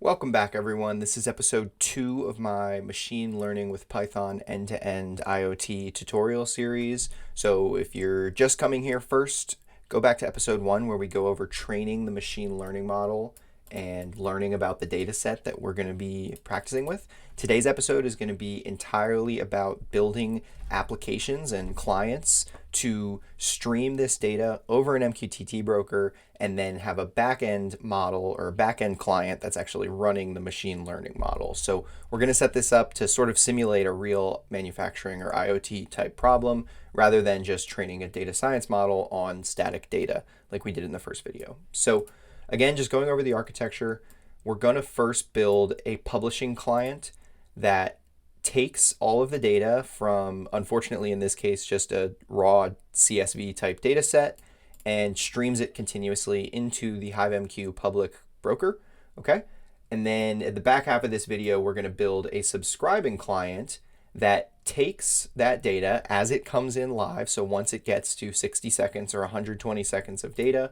Welcome back, everyone. This is episode 2 of my Machine Learning with Python end-to-end IoT tutorial series. So if you're just coming here first, go back to episode 1 where we go over training the machine learning model and learning about the data set that we're going to be practicing with. Today's episode is going to be entirely about building applications and clients to stream this data over an MQTT broker and then have a backend model or a backend client that's actually running the machine learning model. So we're going to set this up to sort of simulate a real manufacturing or IoT type problem rather than just training a data science model on static data like we did in the first video. So again, just going over the architecture, we're going to first build a publishing client that takes all of the data from, unfortunately in this case, just a raw CSV type data set and streams it continuously into the HiveMQ public broker, okay? And then at the back half of this video, we're going to build a subscribing client that takes that data as it comes in live. So once it gets to 60 seconds or 120 seconds of data,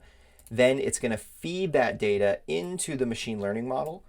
then it's going to feed that data into the machine learning model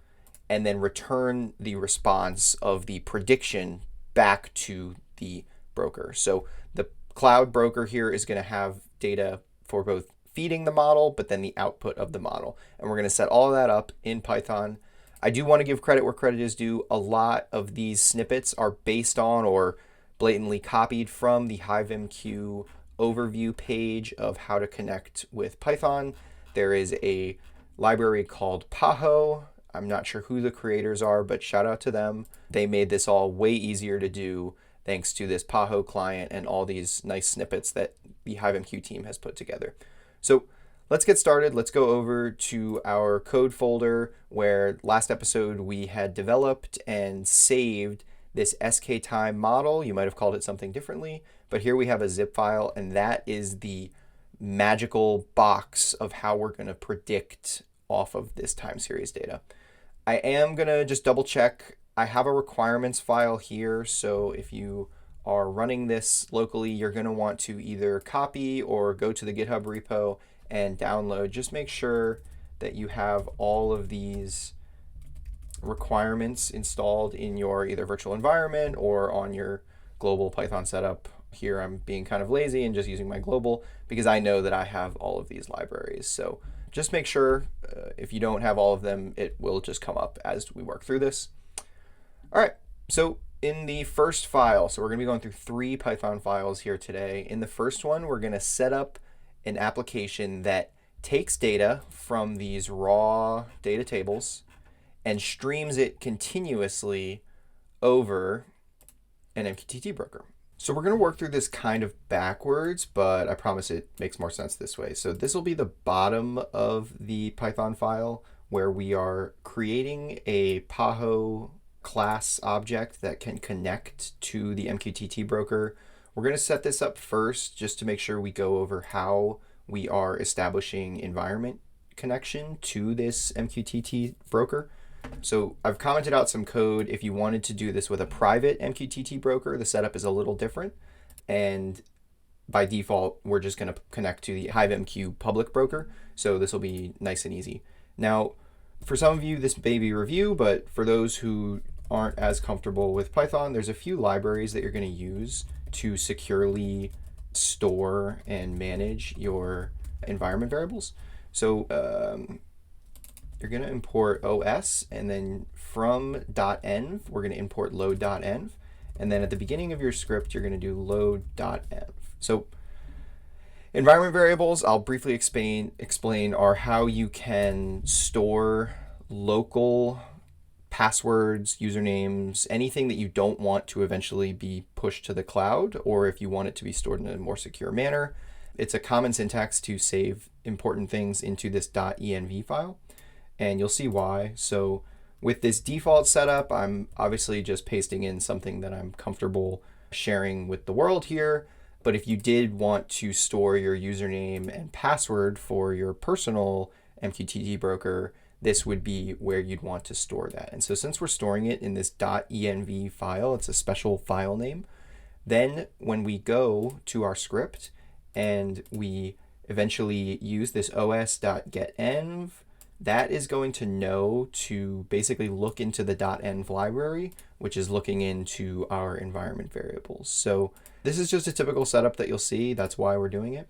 and then return the response of the prediction back to the broker. So the cloud broker here is going to have data for both feeding the model, but then the output of the model. And we're going to set all of that up in Python. I do want to give credit where credit is due. A lot of these snippets are based on or blatantly copied from the HiveMQ overview page of how to connect with Python. There is a library called Paho. I'm not sure who the creators are, but shout out to them. They made this all way easier to do thanks to this Paho client and all these nice snippets that the HiveMQ team has put together. So let's get started. Let's go over to our code folder where last episode we had developed and saved this SKTime model. You might have called it something differently, but here we have a zip file, and that is the magical box of how we're going to predict off of this time series data. I am going to just double check. I have a requirements file here, so if you are running this locally, you're going to want to either copy or go to the GitHub repo and download. Just make sure that you have all of these requirements installed in your either virtual environment or on your global Python setup. Here I'm being kind of lazy and just using my global because I know that I have all of these libraries. So just make sure if you don't have all of them, it will just come up as we work through this. All right, so in the first file, so we're going to be going through 3 Python files here today. In the first one, we're going to set up an application that takes data from these raw data tables and streams it continuously over an MQTT broker. So we're going to work through this kind of backwards, but I promise it makes more sense this way. So this will be the bottom of the Python file where we are creating a Paho class object that can connect to the MQTT broker. We're going to set this up first just to make sure we go over how we are establishing environment connection to this MQTT broker. So I've commented out some code. If you wanted to do this with a private MQTT broker, the setup is a little different. And by default, we're just going to connect to the HiveMQ public broker. So this will be nice and easy. Now, for some of you, this may be review, but for those who aren't as comfortable with Python, there's a few libraries that you're going to use to securely store and manage your environment variables. So you're going to import OS, and then from .env, we're going to import load.env. And then at the beginning of your script, you're going to do load.env. So environment variables, I'll briefly explain are how you can store local passwords, usernames, anything that you don't want to eventually be pushed to the cloud, or if you want it to be stored in a more secure manner. It's a common syntax to save important things into this .env file, and you'll see why. So with this default setup, I'm obviously just pasting in something that I'm comfortable sharing with the world here. But if you did want to store your username and password for your personal MQTT broker, this would be where you'd want to store that. And so since we're storing it in this .env file, it's a special file name, then when we go to our script and we eventually use this os.getEnv that is going to know to basically look into the .env library, which is looking into our environment variables. So this is just a typical setup that you'll see. That's why we're doing it.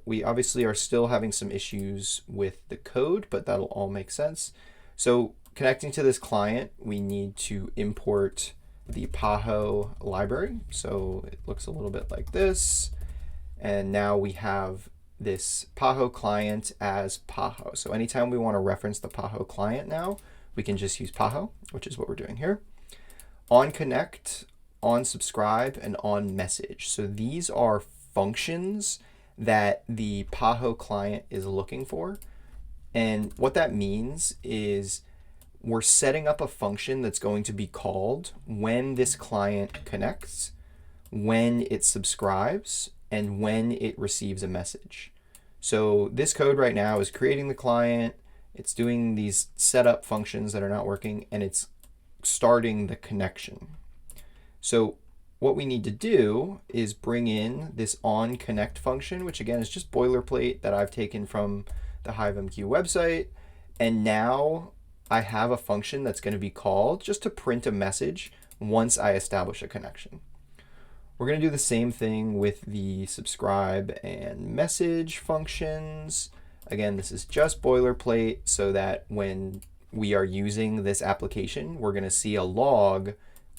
We obviously are still having some issues with the code, but that'll all make sense. So connecting to this client, we need to import the Paho library. So it looks a little bit like this. And now we have this Paho client as Paho. So anytime we want to reference the Paho client now, we can just use Paho, which is what we're doing here. On connect, on subscribe, and on message. So these are functions that the Paho client is looking for. And what that means is we're setting up a function that's going to be called when this client connects, when it subscribes, and when it receives a message. So this code right now is creating the client, it's doing these setup functions that are not working, and it's starting the connection. So what we need to do is bring in this onConnect function, which again is just boilerplate that I've taken from the HiveMQ website. And now I have a function that's going to be called just to print a message once I establish a connection. We're going to do the same thing with the subscribe and message functions. Again, this is just boilerplate so that when we are using this application, we're going to see a log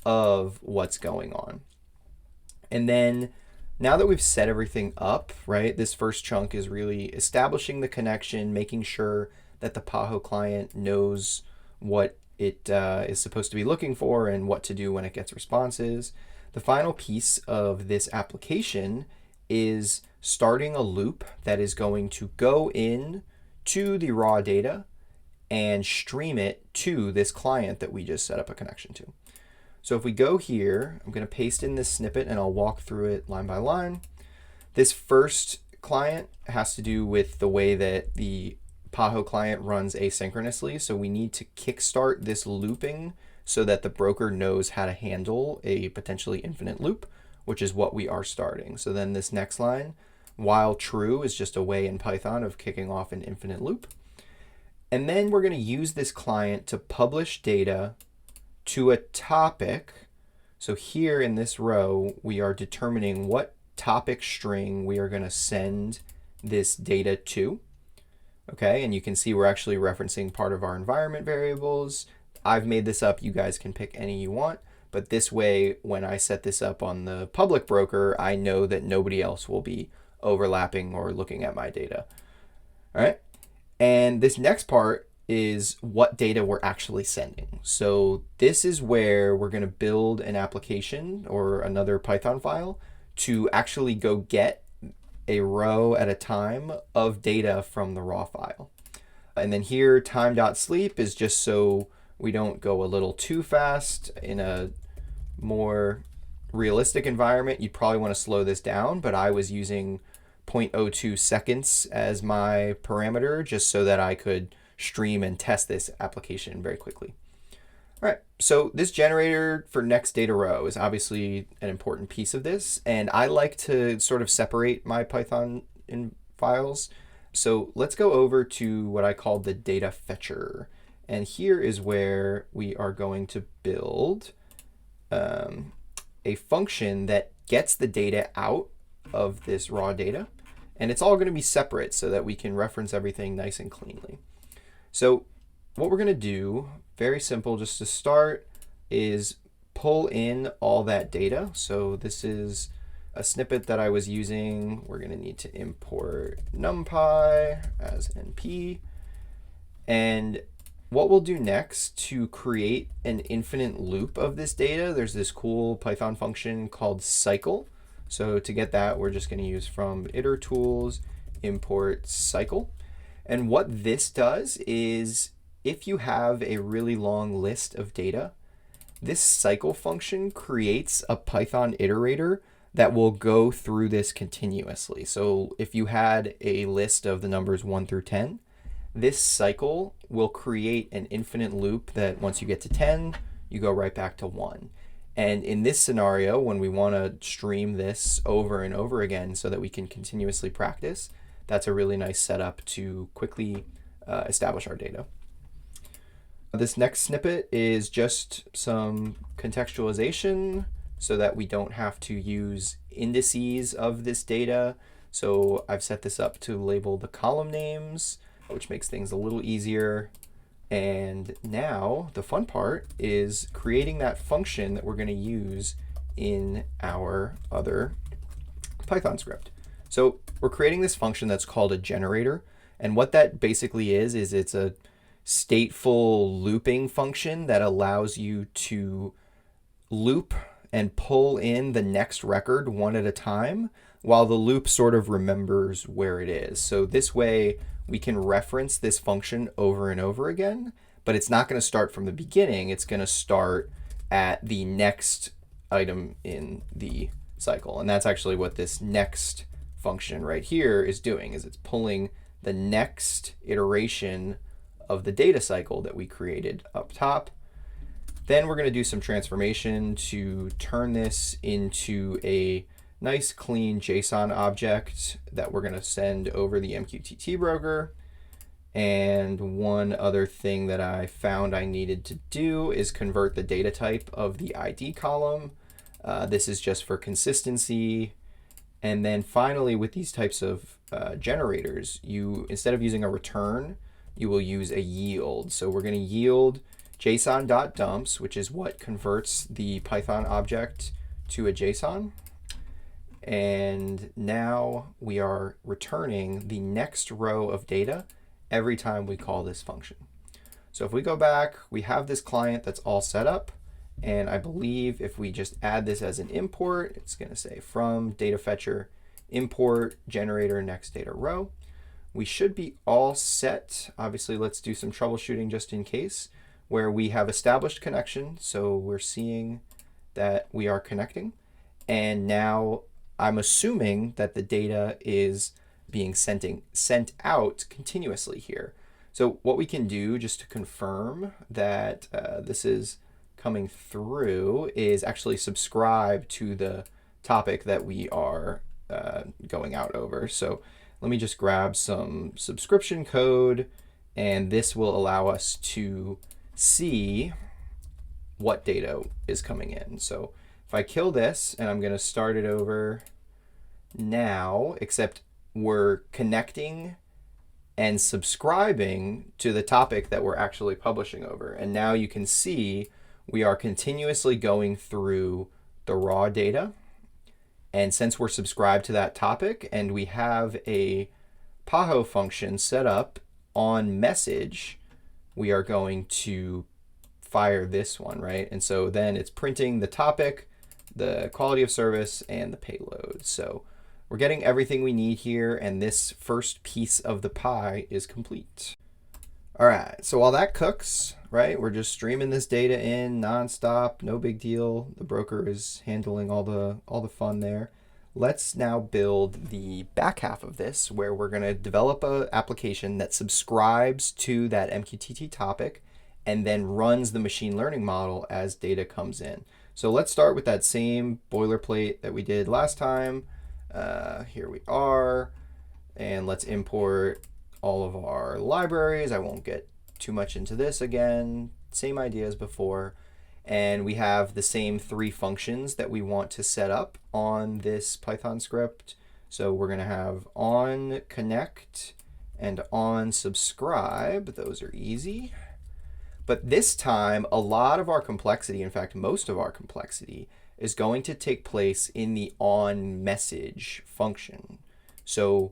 of what's going on. And then now that we've set everything up, right, this first chunk is really establishing the connection, making sure that the Paho client knows what it is supposed to be looking for and what to do when it gets responses. The final piece of this application is starting a loop that is going to go in to the raw data and stream it to this client that we just set up a connection to. So if we go here, I'm going to paste in this snippet and I'll walk through it line by line. This first client has to do with the way that the Paho client runs asynchronously. So we need to kickstart this looping so that the broker knows how to handle a potentially infinite loop, which is what we are starting. So then this next line, while true, is just a way in Python of kicking off an infinite loop. And then we're going to use this client to publish data to a topic. So here in this row, we are determining what topic string we are going to send this data to. Okay, and you can see we're actually referencing part of our environment variables. I've made this up. You guys can pick any you want. But this way, when I set this up on the public broker, I know that nobody else will be overlapping or looking at my data. All right. And this next part is what data we're actually sending. So this is where we're going to build an application or another Python file to actually go get a row at a time of data from the raw file. And then here, time.sleep is just so we don't go a little too fast. In a more realistic environment, you'd probably want to slow this down, but I was using 0.02 seconds as my parameter just so that I could stream and test this application very quickly. All right, so this generator for next data row is obviously an important piece of this, and I like to sort of separate my Python in files. So let's go over to what I call the data fetcher. And here is where we are going to build a function that gets the data out of this raw data. And it's all going to be separate so that we can reference everything nice and cleanly. So what we're going to do, very simple, just to start, is pull in all that data. So this is a snippet that I was using. We're going to need to import numpy as np. And what we'll do next to create an infinite loop of this data, there's this cool Python function called cycle. So to get that, we're just going to use from itertools import cycle. And what this does is if you have a really long list of data, this cycle function creates a Python iterator that will go through this continuously. So if you had a list of the numbers 1 through 10, this cycle will create an infinite loop that once you get to 10, you go right back to 1. And in this scenario, when we want to stream this over and over again so that we can continuously practice, that's a really nice setup to quickly establish our data. This next snippet is just some contextualization so that we don't have to use indices of this data. So I've set this up to label the column names, which makes things a little easier. And now the fun part is creating that function that we're going to use in our other Python script. So we're creating this function that's called a generator. And what that basically is it's a stateful looping function that allows you to loop and pull in the next record one at a time while the loop sort of remembers where it is. So this way we can reference this function over and over again, but it's not going to start from the beginning. It's going to start at the next item in the cycle. And that's actually what this next function right here is doing, is it's pulling the next iteration of the data cycle that we created up top. Then we're going to do some transformation to turn this into a nice clean JSON object that we're going to send over the MQTT broker. And one other thing that I found I needed to do is convert the data type of the ID column. This is just for consistency. And then finally, with these types of generators, instead of using a return, you will use a yield. So we're going to yield JSON.dumps, which is what converts the Python object to a JSON. And now we are returning the next row of data every time we call this function. So if we go back, we have this client that's all set up. And I believe if we just add this as an import, it's going to say from data fetcher import generator next data row. We should be all set. Obviously, let's do some troubleshooting just in case, where we have established connection. So we're seeing that we are connecting. And now I'm assuming that the data is being sent out continuously here. So what we can do just to confirm that this is coming through is actually subscribe to the topic that we are going out over. So let me just grab some subscription code, and this will allow us to see what data is coming in. So if I kill this, and I'm going to start it over now, except we're connecting and subscribing to the topic that we're actually publishing over. And now you can see we are continuously going through the raw data. And since we're subscribed to that topic and we have a PAHO function set up on message, we are going to fire this one, right? And so then it's printing the topic, the quality of service, and the payload. So we're getting everything we need here, and this first piece of the pie is complete. All right, so while that cooks, right, we're just streaming this data in nonstop, no big deal. The broker is handling all the fun there. Let's now build the back half of this, where we're going to develop an application that subscribes to that MQTT topic and then runs the machine learning model as data comes in. So let's start with that same boilerplate that we did last time. Here we are, and let's import all of our libraries. I won't get too much into this again. Same idea as before. And we have the same three functions that we want to set up on this Python script. So we're going to have on connect and on subscribe. Those are easy. But this time, a lot of our complexity, in fact, most of our complexity, is going to take place in the on message function. So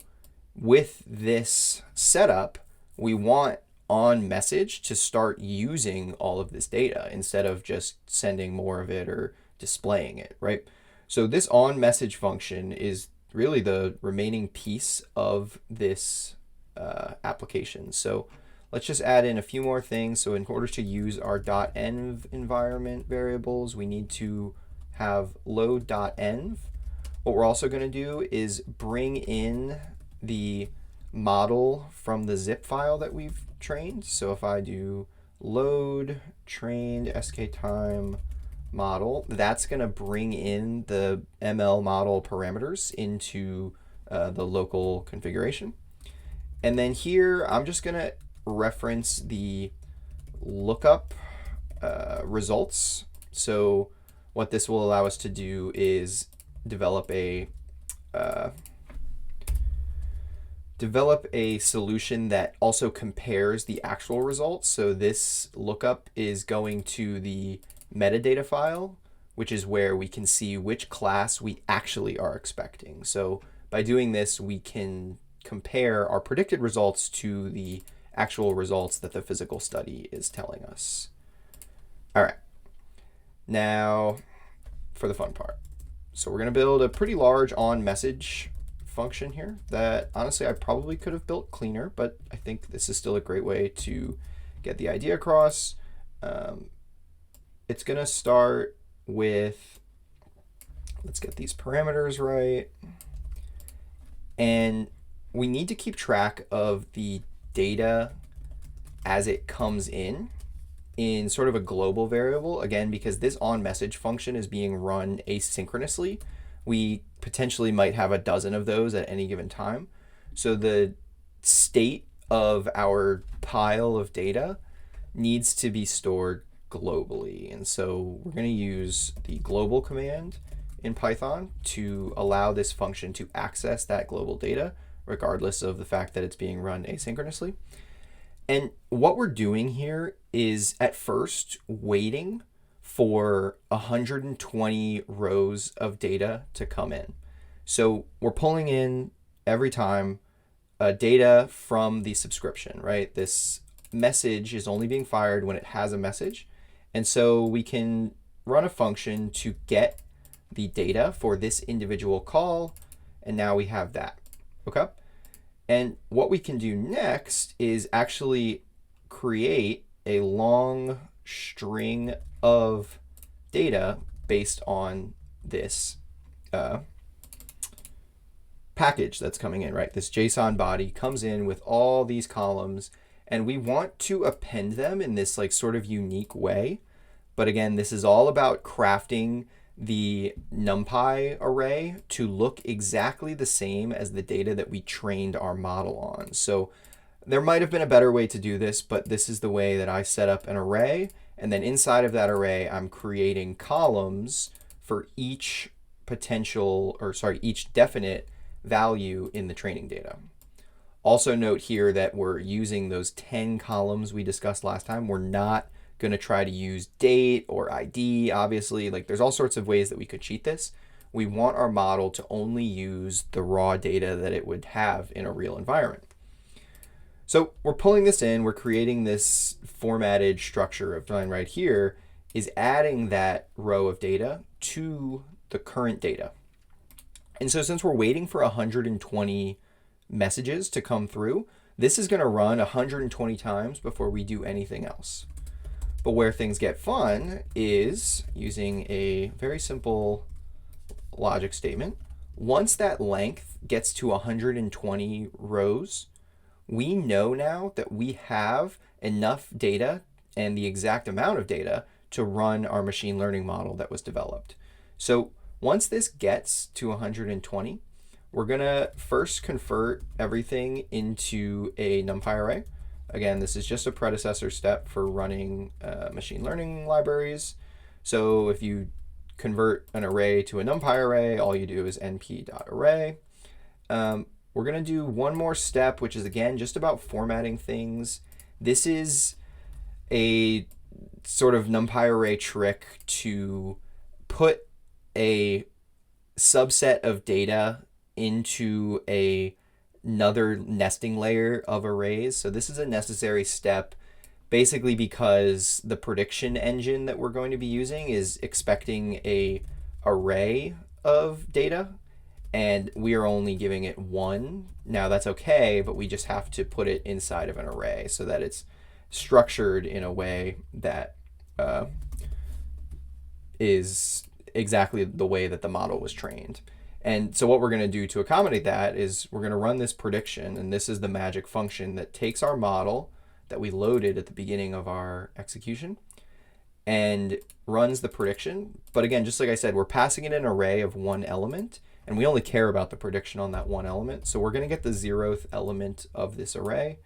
with this setup, we want on message to start using all of this data instead of just sending more of it or displaying it, right? So this on message function is really the remaining piece of this application. So let's just add in a few more things. So in order to use our .env environment variables, we need to have load.env. What we're also going to do is bring in the model from the zip file that we've trained. So if I do load trained sktime model, that's going to bring in the ML model parameters into the local configuration. And then here, I'm just going to reference the lookup results. So what this will allow us to do is develop a solution that also compares the actual results. So this lookup is going to the metadata file, which is where we can see which class we actually are expecting. So by doing this, we can compare our predicted results to the actual results that the physical study is telling us. All right, now for the fun part. So we're going to build a pretty large onMessage function here that honestly I probably could have built cleaner, but I think this is still a great way to get the idea across. It's going to start with, let's get these parameters right. And we need to keep track of the data as it comes in sort of a global variable, again, because this onMessage function is being run asynchronously. We potentially might have a dozen of those at any given time. So the state of our pile of data needs to be stored globally. And so we're going to use the global command in Python to allow this function to access that global data, regardless of the fact that it's being run asynchronously. And what we're doing here is at first waiting for 120 rows of data to come in. So we're pulling in every time data from the subscription, right? This message is only being fired when it has a message. And so we can run a function to get the data for this individual call. And now we have that, okay? And what we can do next is actually create a long string of data based on this package that's coming in, right? This JSON body comes in with all these columns, and we want to append them in this like sort of unique way. But again, this is all about crafting the NumPy array to look exactly the same as the data that we trained our model on. So there might have been a better way to do this, but this is the way that I set up an array. And then inside of that array, I'm creating columns for each each definite value in the training data. Also note here that we're using those 10 columns we discussed last time. We're not going to try to use date or ID, obviously. Like there's all sorts of ways that we could cheat this. We want our model to only use the raw data that it would have in a real environment. So we're pulling this in, we're creating this formatted structure of mine right here, is adding that row of data to the current data. And so since we're waiting for 120 messages to come through, this is going to run 120 times before we do anything else. But where things get fun is using a very simple logic statement. Once that length gets to 120 rows, we know now that we have enough data and the exact amount of data to run our machine learning model that was developed. So once this gets to 120, we're going to first convert everything into a NumPy array. Again, this is just a predecessor step for running machine learning libraries. So if you convert an array to a NumPy array, all you do is np.array. We're going to do one more step, which is, again, just about formatting things. This is a sort of NumPy array trick to put a subset of data into another nesting layer of arrays. So this is a necessary step basically because the prediction engine that we're going to be using is expecting an array of data, and we are only giving it one. Now that's okay, but we just have to put it inside of an array so that it's structured in a way that is exactly the way that the model was trained. And so what we're going to do to accommodate that is we're going to run this prediction, and this is the magic function that takes our model that we loaded at the beginning of our execution and runs the prediction. But again, just like I said, we're passing it an array of one element, and we only care about the prediction on that one element. So we're going to get the 0th element of this array,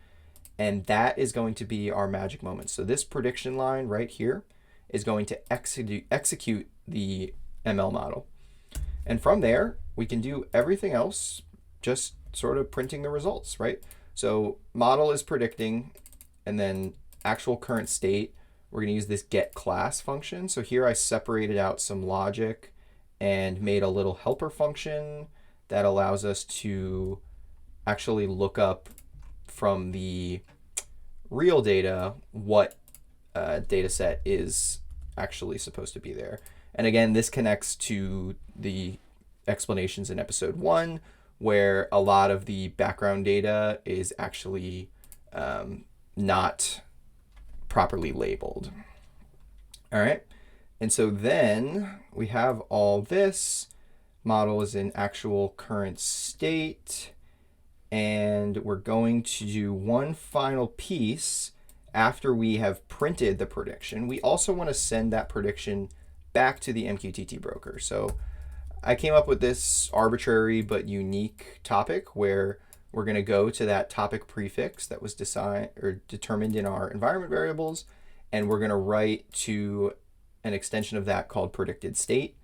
And that is going to be our magic moment. So this prediction line right here is going to execute the ML model. And from there, we can do everything else, just sort of printing the results, right? So model is predicting, and then actual current state, we're going to use this get class function. So here I separated out some logic and made a little helper function that allows us to actually look up from the real data what data set is actually supposed to be there. And again, this connects to the explanations in episode 1, where a lot of the background data is actually not properly labeled. All right. And so then we have all this. Model is in actual current state. And we're going to do one final piece after we have printed the prediction. We also want to send that prediction back to the MQTT broker. So I came up with this arbitrary but unique topic where we're going to go to that topic prefix that was determined in our environment variables, and we're going to write to an extension of that called predicted state.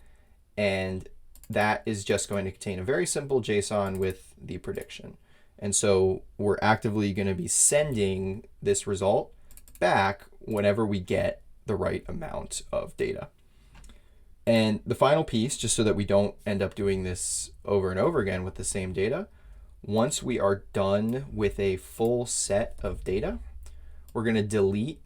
And that is just going to contain a very simple JSON with the prediction. And so we're actively going to be sending this result back whenever we get the right amount of data. And the final piece, just so that we don't end up doing this over and over again with the same data, once we are done with a full set of data, we're going to delete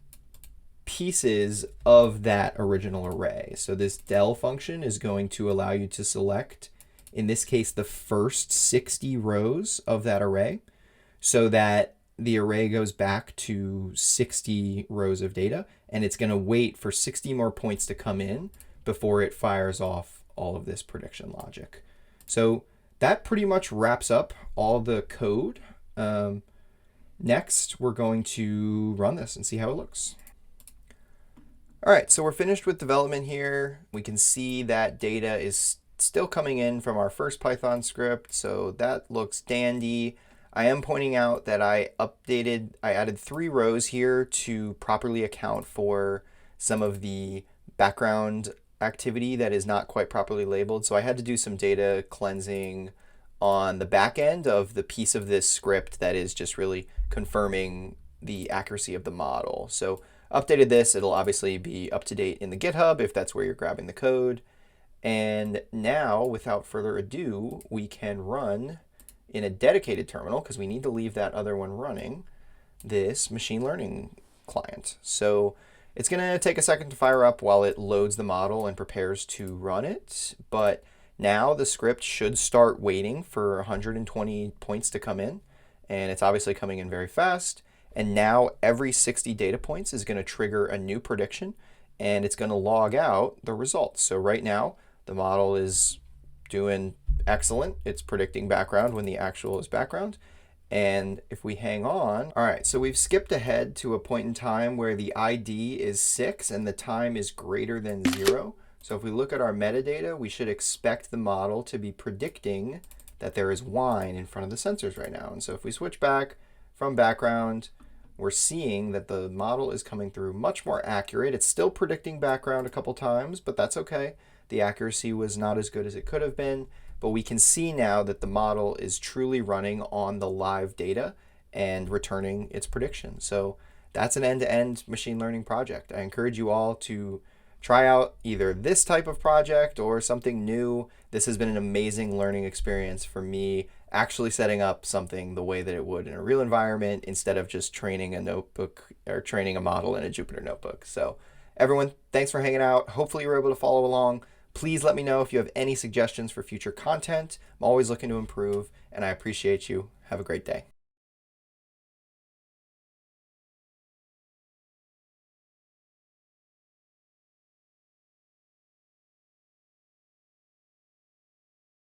pieces of that original array. So this del function is going to allow you to select, in this case, the first 60 rows of that array, so that the array goes back to 60 rows of data, and it's going to wait for 60 more points to come in before it fires off all of this prediction logic. So that pretty much wraps up all the code. Next, we're going to run this and see how it looks. All right, so we're finished with development here. We can see that data is still coming in from our first Python script, so that looks dandy. I am pointing out that I added 3 rows here to properly account for some of the background activity that is not quite properly labeled. So I had to do some data cleansing on the back end of the piece of this script that is just really confirming the accuracy of the model. So updated this, it'll obviously be up to date in the GitHub if that's where you're grabbing the code. And now, without further ado, we can run in a dedicated terminal, because we need to leave that other one running, this machine learning client. So it's going to take a second to fire up while it loads the model and prepares to run it. But now the script should start waiting for 120 points to come in. And it's obviously coming in very fast. And now every 60 data points is going to trigger a new prediction, and it's going to log out the results. So right now, the model is doing excellent. It's predicting background when the actual is background. And if we hang on, all right, so we've skipped ahead to a point in time where the ID is 6 and the time is greater than 0. So if we look at our metadata, we should expect the model to be predicting that there is wine in front of the sensors right now. And so if we switch back from background, we're seeing that the model is coming through much more accurate. It's still predicting background a couple times, but that's okay. The accuracy was not as good as it could have been. But we can see now that the model is truly running on the live data and returning its prediction. So that's an end-to-end machine learning project. I encourage you all to try out either this type of project or something new. This has been an amazing learning experience for me, actually setting up something the way that it would in a real environment instead of just training a notebook or training a model in a Jupyter notebook. So everyone, thanks for hanging out. Hopefully you were able to follow along. Please let me know if you have any suggestions for future content. I'm always looking to improve, and I appreciate you. Have a great day.